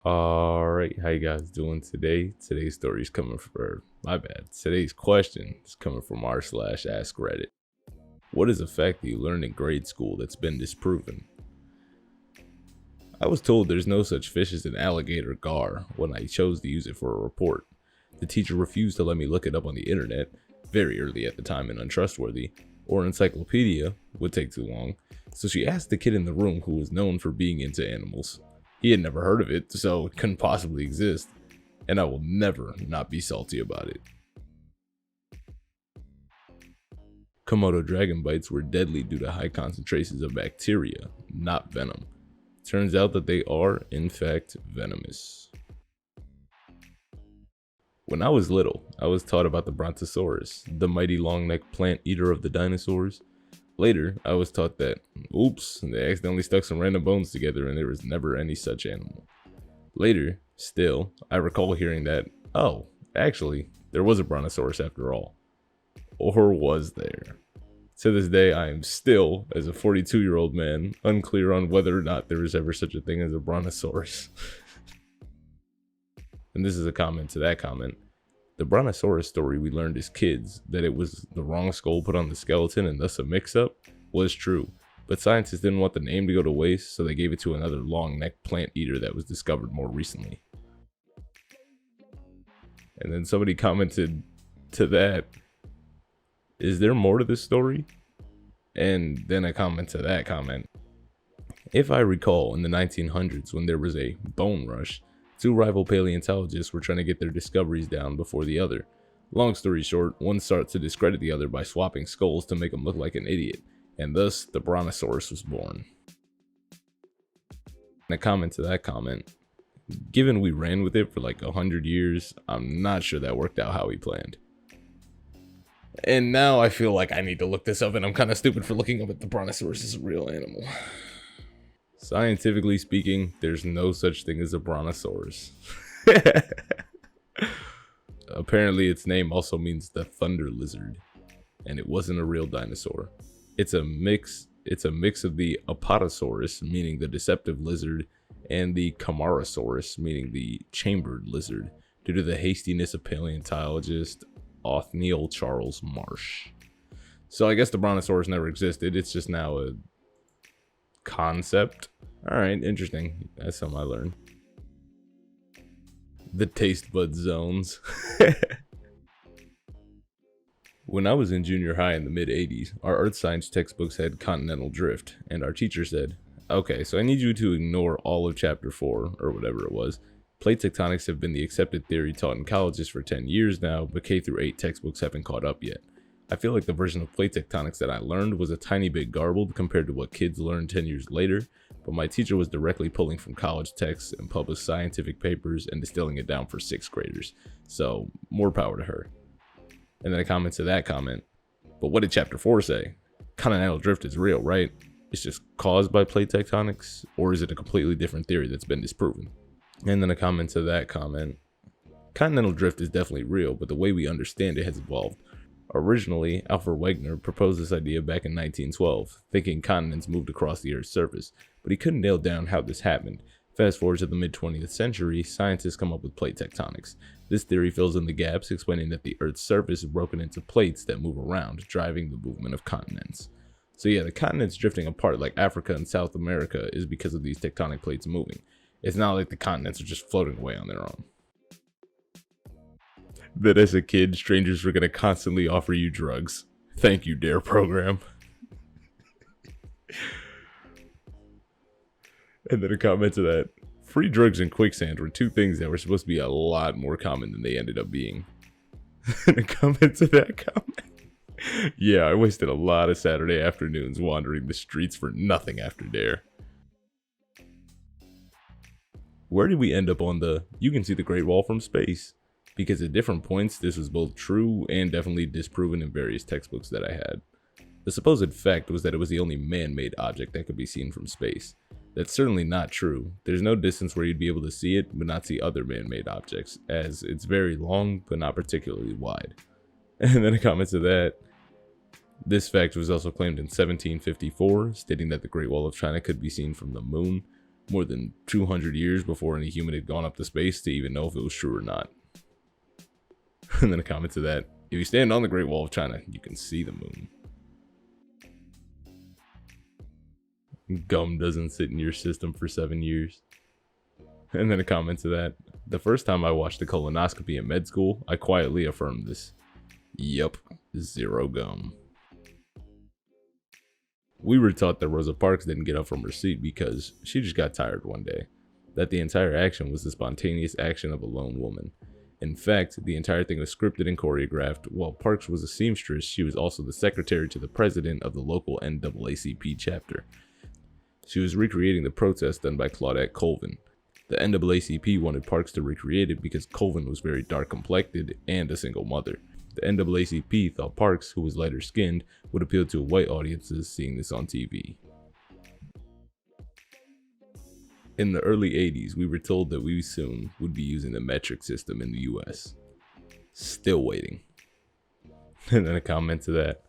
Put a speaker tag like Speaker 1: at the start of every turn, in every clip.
Speaker 1: Alright, how you guys doing today? Today's story is coming from, my bad, today's question is coming from r/AskReddit. What is a fact that you learned in grade school that's been disproven? I was told there's no such fish as an alligator gar when I chose to use it for a report. The teacher refused to let me look it up on the internet, very early at the time and untrustworthy, or encyclopedia would take too long, so she asked the kid in the room who was known for being into animals. He had never heard of it, so it couldn't possibly exist, and I will never not be salty about it. Komodo dragon bites were deadly due to high concentrations of bacteria, not venom. Turns out that they are, in fact, venomous. When I was little, I was taught about the Brontosaurus, the mighty long-necked plant eater of the dinosaurs. Later, I was taught that, oops, they accidentally stuck some random bones together and there was never any such animal. Later, still, I recall hearing that, oh, actually, there was a Brontosaurus after all. Or was there? To this day, I am still, as a 42-year-old man, unclear on whether or not there was ever such a thing as a Brontosaurus. And this is a comment to that comment. The Brontosaurus story we learned as kids, that it was the wrong skull put on the skeleton and thus a mix-up, was true. But scientists didn't want the name to go to waste, so they gave it to another long-necked plant eater that was discovered more recently. And then somebody commented to that, is there more to this story? And then a comment to that comment. If I recall, in the 1900s when there was a bone rush, two rival paleontologists were trying to get their discoveries down before the other. Long story short, one starts to discredit the other by swapping skulls to make him look like an idiot, and thus the Brontosaurus was born. And a comment to that comment. Given we ran with it for like 100 years, I'm not sure that worked out how we planned. And now I feel like I need to look this up, and I'm kind of stupid for looking up if the Brontosaurus is a real animal. Scientifically speaking, there's no such thing as a Brontosaurus. Apparently its name also means the thunder lizard, and it wasn't a real dinosaur. It's a mix of the Apatosaurus, meaning the deceptive lizard, and the Camarasaurus, meaning the chambered lizard, due to the hastiness of paleontologist Othniel Charles Marsh. So I guess the Brontosaurus never existed, it's just now a concept. Alright, interesting. That's something I learned. The taste bud zones. When I was in junior high in the mid-80s, our earth science textbooks had continental drift, and our teacher said, okay, so I need you to ignore all of chapter 4, or whatever it was. Plate tectonics have been the accepted theory taught in colleges for 10 years now, but K through 8 textbooks haven't caught up yet. I feel like the version of plate tectonics that I learned was a tiny bit garbled compared to what kids learned 10 years later, but my teacher was directly pulling from college texts and published scientific papers and distilling it down for 6th graders, so more power to her. And then a comment to that comment, but what did chapter 4 say? Continental drift is real, right? It's just caused by plate tectonics, or is it a completely different theory that's been disproven? And then a comment to that comment, continental drift is definitely real, but the way we understand it has evolved. Originally, Alfred Wegener proposed this idea back in 1912, thinking continents moved across the Earth's surface, but he couldn't nail down how this happened. Fast forward to the mid-20th century, scientists come up with plate tectonics. This theory fills in the gaps, explaining that the Earth's surface is broken into plates that move around, driving the movement of continents. So yeah, the continents drifting apart like Africa and South America is because of these tectonic plates moving. It's not like the continents are just floating away on their own. That as a kid, strangers were going to constantly offer you drugs. Thank you, DARE program. And then a comment to that. Free drugs and quicksand were two things that were supposed to be a lot more common than they ended up being. And a comment to that comment. Yeah, I wasted a lot of Saturday afternoons wandering the streets for nothing after DARE. Where did we end up on the, you can see the Great Wall from space? Because at different points, this was both true and definitely disproven in various textbooks that I had. The supposed fact was that it was the only man-made object that could be seen from space. That's certainly not true. There's no distance where you'd be able to see it, but not see other man-made objects, as it's very long, but not particularly wide. And then a comment to that. This fact was also claimed in 1754, stating that the Great Wall of China could be seen from the moon. more than 200 years before any human had gone up to space to even know if it was true or not. And then a comment to that, if you stand on the Great Wall of China, you can see the moon. Gum doesn't sit in your system for 7 years. And then a comment to that, the first time I watched a colonoscopy in med school, I quietly affirmed this. Yup, 0 gum. We were taught that Rosa Parks didn't get up from her seat because she just got tired one day. That the entire action was the spontaneous action of a lone woman. In fact, the entire thing was scripted and choreographed. While Parks was a seamstress, she was also the secretary to the president of the local NAACP chapter. She was recreating the protest done by Claudette Colvin. The NAACP wanted Parks to recreate it because Colvin was very dark-complected and a single mother. The NAACP thought Parks, who was lighter-skinned, would appeal to white audiences seeing this on TV. In the early 80s, we were told that we soon would be using the metric system in the US. Still waiting. And then a comment to that.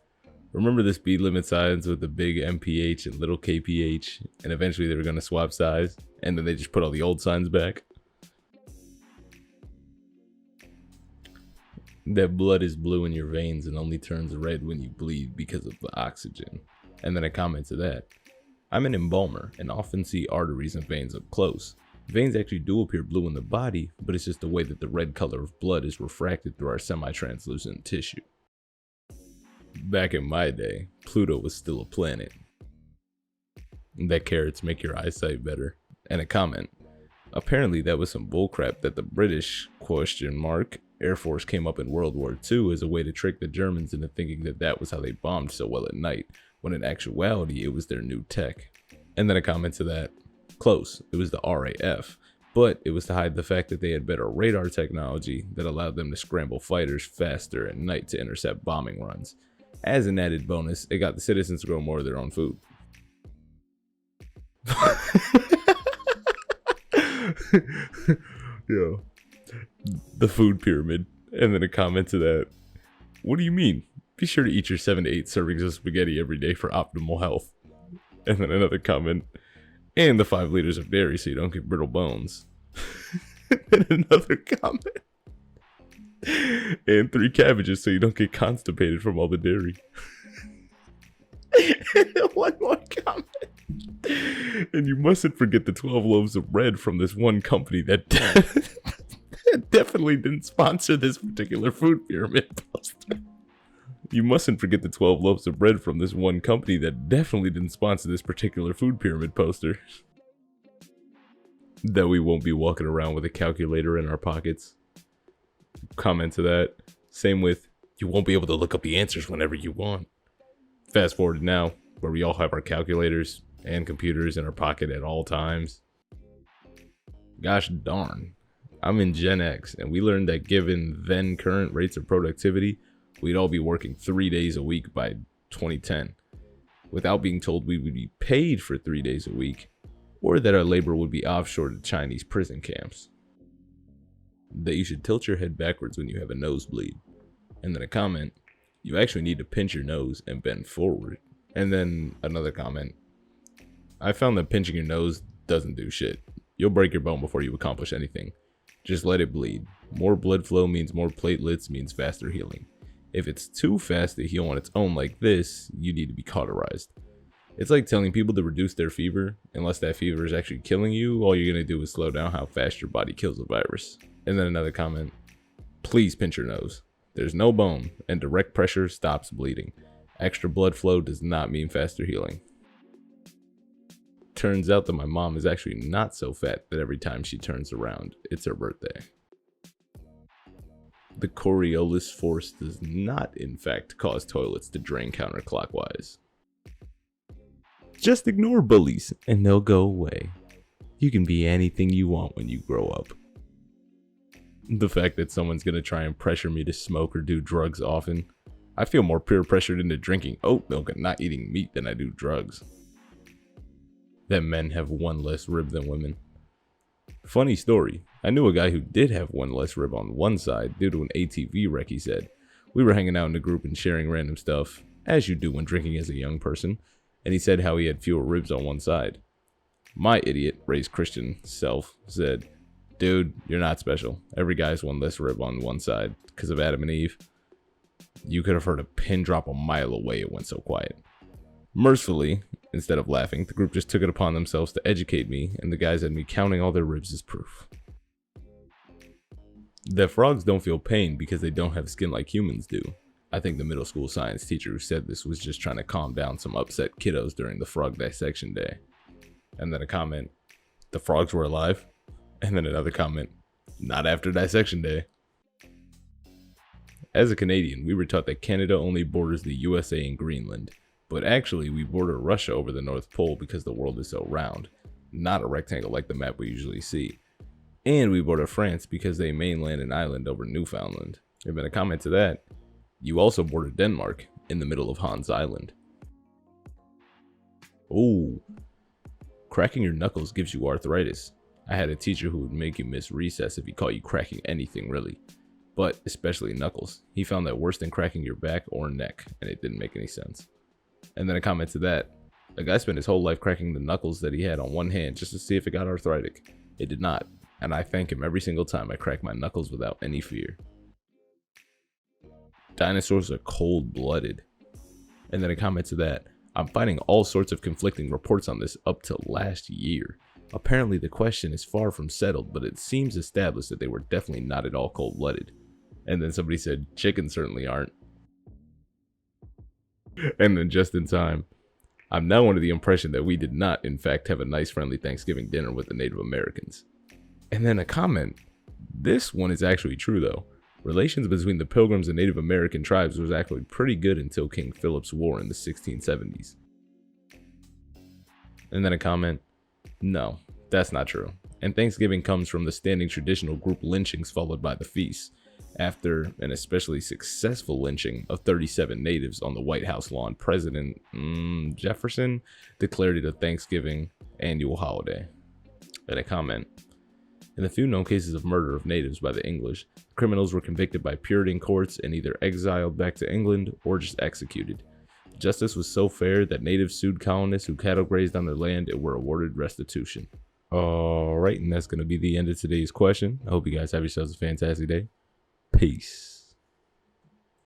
Speaker 1: Remember the speed limit signs with the big MPH and little KPH, and eventually they were going to swap size, and then they just put all the old signs back? That blood is blue in your veins and only turns red when you bleed because of the oxygen. And then a comment to that. I'm an embalmer and often see arteries and veins up close. Veins actually do appear blue in the body, but it's just the way that the red color of blood is refracted through our semi-translucent tissue. Back in my day, Pluto was still a planet. That carrots make your eyesight better. And a comment. Apparently that was some bullcrap that the British, Air Force came up in World War II as a way to trick the Germans into thinking that that was how they bombed so well at night, when in actuality it was their new tech. And then a comment to that. Close, it was the RAF, but it was to hide the fact that they had better radar technology that allowed them to scramble fighters faster at night to intercept bombing runs. As an added bonus, it got the citizens to grow more of their own food. Yo, the food pyramid. And then a comment to that. What do you mean? Be sure to eat your 7 to 8 servings of spaghetti every day for optimal health. And then another comment. And the 5 liters of dairy so you don't get brittle bones. And another comment. And 3 cabbages so you don't get constipated from all the dairy. And one more comment. And you mustn't forget the 12 loaves of bread from this one company that definitely didn't sponsor this particular food pyramid poster. You mustn't forget the 12 loaves of bread from this one company that definitely didn't sponsor this particular food pyramid poster. That we won't be walking around with a calculator in our pockets. Comment to that. Same with, you won't be able to look up the answers whenever you want. Fast forward to now, where we all have our calculators and computers in our pocket at all times. Gosh darn. I'm in Gen X, and we learned that given then current rates of productivity, we'd all be working 3 days a week by 2010, without being told we would be paid for 3 days a week, or that our labor would be offshore to Chinese prison camps. That you should tilt your head backwards when you have a nosebleed. And then a comment, you actually need to pinch your nose and bend forward. And then another comment, I found that pinching your nose doesn't do shit. You'll break your bone before you accomplish anything. Just let it bleed. More blood flow means more platelets means faster healing. If it's too fast to heal on its own like this, you need to be cauterized. It's like telling people to reduce their fever. Unless that fever is actually killing you, all you're going to do is slow down how fast your body kills a virus. And then another comment, please pinch your nose. There's no bone, and direct pressure stops bleeding. Extra blood flow does not mean faster healing. Turns out that my mom is actually not so fat that every time she turns around, it's her birthday. The Coriolis force does not, in fact, cause toilets to drain counterclockwise. Just ignore bullies, and they'll go away. You can be anything you want when you grow up. The fact that someone's gonna try and pressure me to smoke or do drugs often, I feel more peer pressured into drinking oat milk and not eating meat than I do drugs. That men have one less rib than women. Funny story, I knew a guy who did have one less rib on one side due to an ATV wreck, he said. We were hanging out in a group and sharing random stuff, as you do when drinking as a young person, and he said how he had fewer ribs on one side. My idiot, raised Christian self said, "Dude, you're not special. Every guy's one less rib on one side because of Adam and Eve." You could have heard a pin drop a mile away, it went so quiet. Mercifully, instead of laughing, the group just took it upon themselves to educate me, and the guys had me counting all their ribs as proof. That frogs don't feel pain because they don't have skin like humans do. I think the middle school science teacher who said this was just trying to calm down some upset kiddos during the frog dissection day. And then a comment, "The frogs were alive?" And then another comment, "Not after dissection day." As a Canadian, we were taught that Canada only borders the USA and Greenland, but actually we border Russia over the North Pole because the world is so round, not a rectangle like the map we usually see. And we border France because they mainland an island over Newfoundland. And then a comment to that, you also border Denmark in the middle of Hans Island. Oh, cracking your knuckles gives you arthritis. I had a teacher who would make you miss recess if he caught you cracking anything really, but especially knuckles. He found that worse than cracking your back or neck, and it didn't make any sense. And then a comment to that, a guy spent his whole life cracking the knuckles that he had on one hand just to see if it got arthritic. It did not, and I thank him every single time I crack my knuckles without any fear. Dinosaurs are cold-blooded. And then a comment to that, I'm finding all sorts of conflicting reports on this up till last year. Apparently the question is far from settled, but it seems established that they were definitely not at all cold-blooded. And then somebody said, chickens certainly aren't. And then just in time, I'm now under the impression that we did not, in fact, have a nice friendly Thanksgiving dinner with the Native Americans. And then a comment, this one is actually true though. Relations between the Pilgrims and Native American tribes was actually pretty good until King Philip's War in the 1670s. And then a comment, no, that's not true. And Thanksgiving comes from the standing traditional group lynchings followed by the feast, after an especially successful lynching of 37 natives on the White House lawn. President Jefferson declared it a Thanksgiving annual holiday. And a comment, in the few known cases of murder of natives by the English, criminals were convicted by Puritan courts and either exiled back to England or just executed. Justice was so fair that natives sued colonists who cattle grazed on their land and were awarded restitution. Alright, and that's going to be the end of today's question. I hope you guys have yourselves a fantastic day. Peace.